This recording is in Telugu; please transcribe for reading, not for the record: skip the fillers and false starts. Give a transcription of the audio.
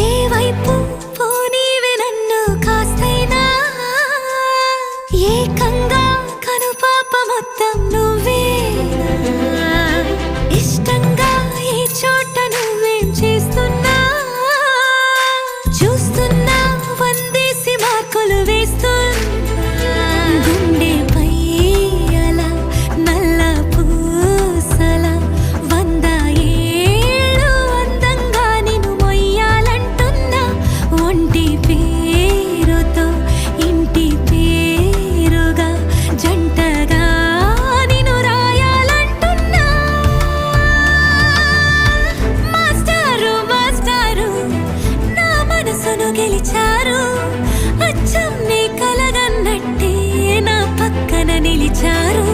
ఏ వైపు పోనీవే నన్ను కాస్తైనా ఏకంగా కనుపాప మొత్తం నువ్వేనా ఇష్టంగా ఈ చోట నువ్వేం చేస్తున్నా చూస్తున్నా వందేసి మార్కులు వేస్తున్నా గుండెపై అలా నల్ల పూసల 100 ఏళ్ళు అందంగా నిన్ను మొయ్యాలంటున్నా ఒంటి పేరుతో ఇంటి పేరుగా జంటగా నిన్ను రాయాలంటున్నా మాస్టారు మాస్టారు నా మనసును గెలిచారు అచ్చం నీ కలగన్నట్టే నా పక్కన నిలిచారు